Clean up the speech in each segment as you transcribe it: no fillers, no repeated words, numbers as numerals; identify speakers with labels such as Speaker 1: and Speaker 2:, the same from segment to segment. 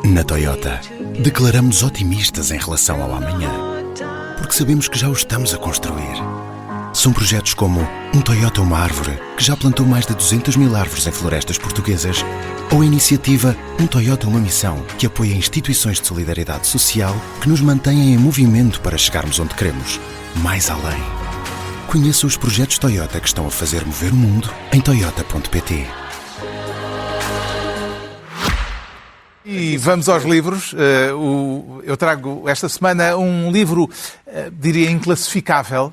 Speaker 1: Na Toyota, declaramos otimistas em relação ao amanhã, porque sabemos que já o estamos a construir. São projetos como um Toyota uma árvore, que já plantou mais de 200 mil árvores em florestas portuguesas, ou a iniciativa Um Toyota uma Missão, que apoia instituições de solidariedade social que nos mantêm em movimento para chegarmos onde queremos, mais além. Conheça os projetos Toyota que estão a fazer mover o mundo em toyota.pt.
Speaker 2: E vamos aos livros. Eu trago esta semana um livro, diria, inclassificável,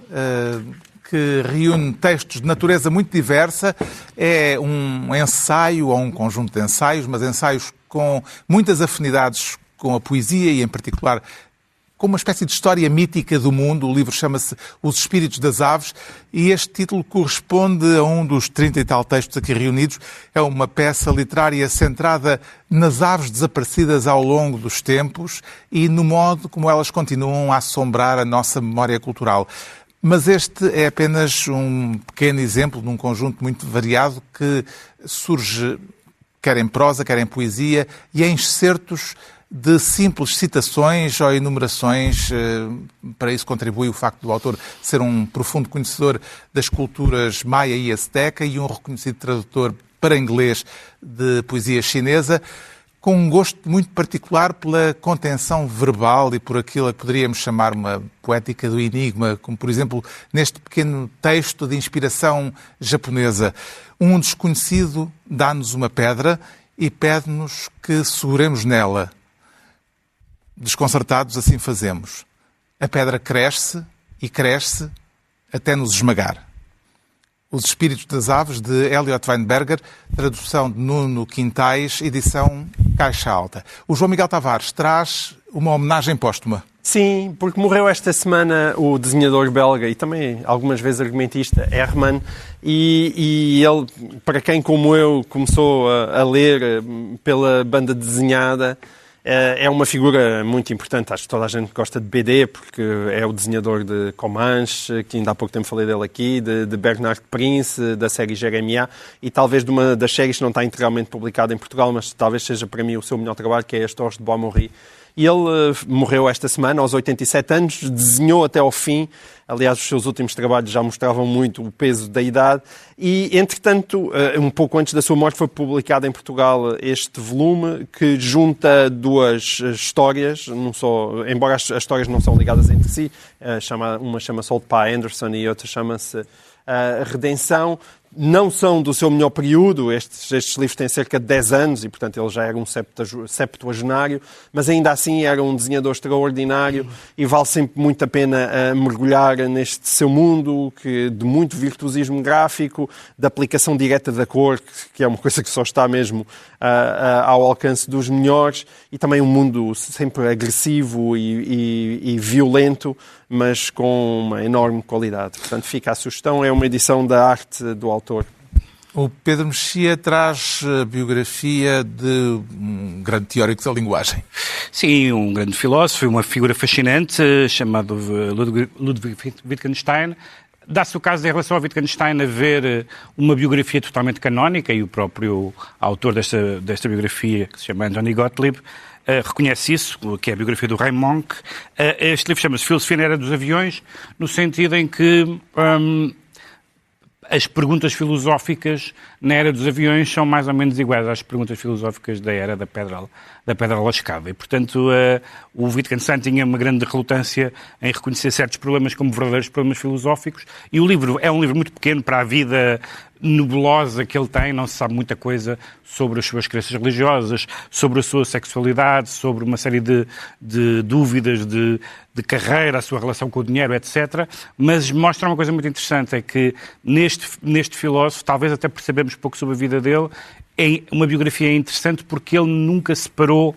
Speaker 2: que reúne textos de natureza muito diversa. É um ensaio, ou um conjunto de ensaios, mas ensaios com muitas afinidades com a poesia e, em particular, com uma espécie de história mítica do mundo. O livro chama-se Os Espíritos das Aves e este título corresponde a um dos 30 e tal textos aqui reunidos. É uma peça literária centrada nas aves desaparecidas ao longo dos tempos e no modo como elas continuam a assombrar a nossa memória cultural. Mas este é apenas um pequeno exemplo de um conjunto muito variado que surge quer em prosa, quer em poesia e em excertos de simples citações ou enumerações. Para isso contribui o facto do autor ser um profundo conhecedor das culturas maia e azteca e um reconhecido tradutor para inglês de poesia chinesa, com um gosto muito particular pela contenção verbal e por aquilo que poderíamos chamar uma poética do enigma, como, por exemplo, neste pequeno texto de inspiração japonesa. Um desconhecido dá-nos uma pedra e pede-nos que seguremos nela. Desconcertados, assim fazemos. A pedra cresce e cresce até nos esmagar. Os Espíritos das Aves, de Elliot Weinberger, tradução de Nuno Quintais, edição Caixa Alta. O João Miguel Tavares traz uma homenagem póstuma.
Speaker 3: Sim, porque morreu esta semana o desenhador belga e também algumas vezes argumentista Herman, e ele, para quem como eu começou a ler pela banda desenhada, é uma figura muito importante. Acho que toda a gente gosta de BD, porque é o desenhador de Comanche, que ainda há pouco tempo falei dele aqui, de Bernard Prince, da série Jeremiah, e talvez de uma das séries que não está integralmente publicada em Portugal, mas talvez seja para mim o seu melhor trabalho, que é As Torres de Bois-Morri. E ele morreu esta semana, aos 87 anos, desenhou até ao fim. Aliás, os seus últimos trabalhos já mostravam muito o peso da idade. E, entretanto, um pouco antes da sua morte, foi publicado em Portugal este volume que junta duas histórias, não só, embora as histórias não são ligadas entre si. Uma chama-se Old Pa Anderson e outra chama-se Redenção. Não são do seu melhor período, estes livros têm cerca de 10 anos e, portanto, ele já era um septuagenário, mas ainda assim era um desenhador extraordinário e vale sempre muito a pena mergulhar neste seu mundo de muito virtuosismo gráfico, de aplicação direta da cor, que é uma coisa que só está mesmo ao alcance dos melhores, e também um mundo sempre agressivo e violento, mas com uma enorme qualidade. Portanto, fica a sugestão, é uma edição da arte do autor.
Speaker 2: O Pedro Mexia traz a biografia de um grande teórico da linguagem.
Speaker 4: Sim, um grande filósofo, uma figura fascinante, chamado Ludwig Wittgenstein. Dá-se o caso, em relação ao Wittgenstein, haver uma biografia totalmente canónica, e o próprio autor desta biografia, que se chama Anthony Gottlieb, reconhece isso, que é a biografia do Raymond. Este livro chama-se Filosofia na Era dos Aviões, no sentido em que as perguntas filosóficas na Era dos Aviões são mais ou menos iguais às perguntas filosóficas da Era da Pedra Lascada. E, portanto, o Wittgenstein tinha uma grande relutância em reconhecer certos problemas como verdadeiros problemas filosóficos, e o livro é um livro muito pequeno para a vida nebulosa que ele tem, não se sabe muita coisa sobre as suas crenças religiosas, sobre a sua sexualidade, sobre uma série de dúvidas de carreira, a sua relação com o dinheiro, etc. Mas mostra uma coisa muito interessante, é que neste filósofo, talvez até percebemos pouco sobre a vida dele, é uma biografia interessante porque ele nunca separou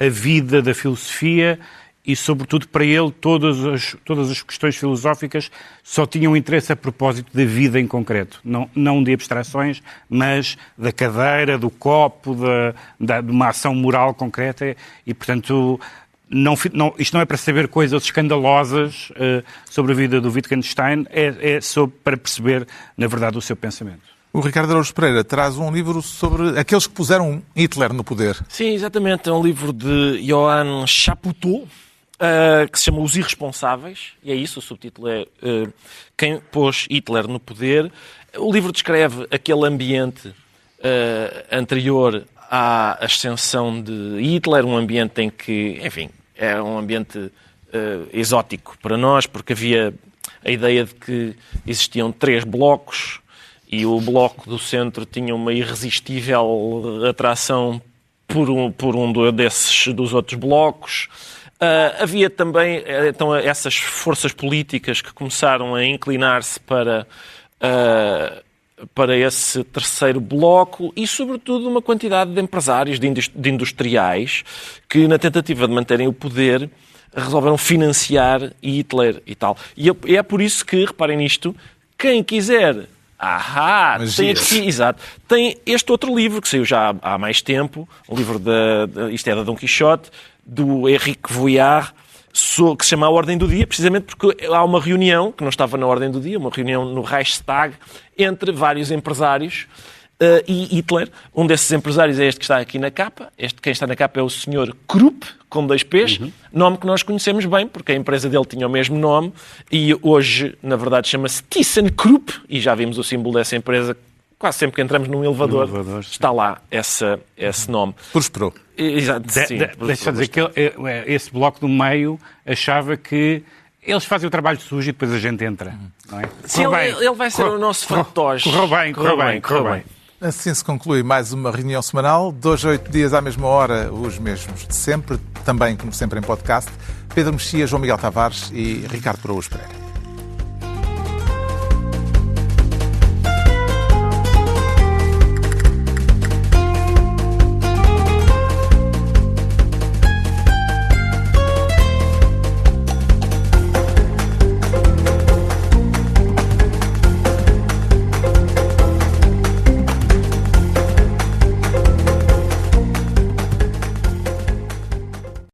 Speaker 4: a vida da filosofia e, sobretudo, para ele, todas as questões filosóficas só tinham interesse a propósito da vida em concreto. Não de abstrações, mas da cadeira, do copo, de uma ação moral concreta. E, portanto, isto não é para saber coisas escandalosas sobre a vida do Wittgenstein, é só para perceber, na verdade, o seu pensamento.
Speaker 2: O Ricardo Araújo Pereira traz um livro sobre aqueles que puseram Hitler no poder.
Speaker 5: Sim, exatamente. É um livro de Johann Chapoutot, que se chama Os Irresponsáveis. E é isso, o subtítulo é Quem pôs Hitler no poder. O livro descreve aquele ambiente anterior à ascensão de Hitler, um ambiente em que, enfim, é um ambiente exótico para nós, porque havia a ideia de que existiam 3 blocos, e o bloco do centro tinha uma irresistível atração por um dos outros blocos. Havia também então, essas forças políticas que começaram a inclinar-se para esse terceiro bloco e, sobretudo, uma quantidade de empresários, de industriais, que, na tentativa de manterem o poder, resolveram financiar Hitler e tal. E é por isso que, reparem nisto, quem quiser... Tem este outro livro, que saiu já há mais tempo, um livro isto é da Dom Quixote, do Henrique Vuillard, que se chama A Ordem do Dia, precisamente porque há uma reunião, que não estava na Ordem do Dia, uma reunião no Reichstag, entre vários empresários e Hitler. Um desses empresários é este que está aqui na capa. Quem está na capa é o Sr. Krupp, com 2 P's, nome que nós conhecemos bem, porque a empresa dele tinha o mesmo nome e hoje, na verdade, chama-se ThyssenKrupp, e já vimos o símbolo dessa empresa. Quase sempre que entramos num elevador, está lá esse nome.
Speaker 2: Prosperou.
Speaker 5: Exato, sim.
Speaker 4: Deixa-me dizer que esse bloco do meio achava que eles fazem o trabalho sujo e depois a gente entra. Não é?
Speaker 5: Sim, ele vai ser o nosso fantoche.
Speaker 4: Correu bem.
Speaker 2: Assim se conclui mais uma reunião semanal, 2 a 8 dias à mesma hora, os mesmos de sempre, também, como sempre, em podcast. Pedro Mexia, João Miguel Tavares e Ricardo Araújo Pereira.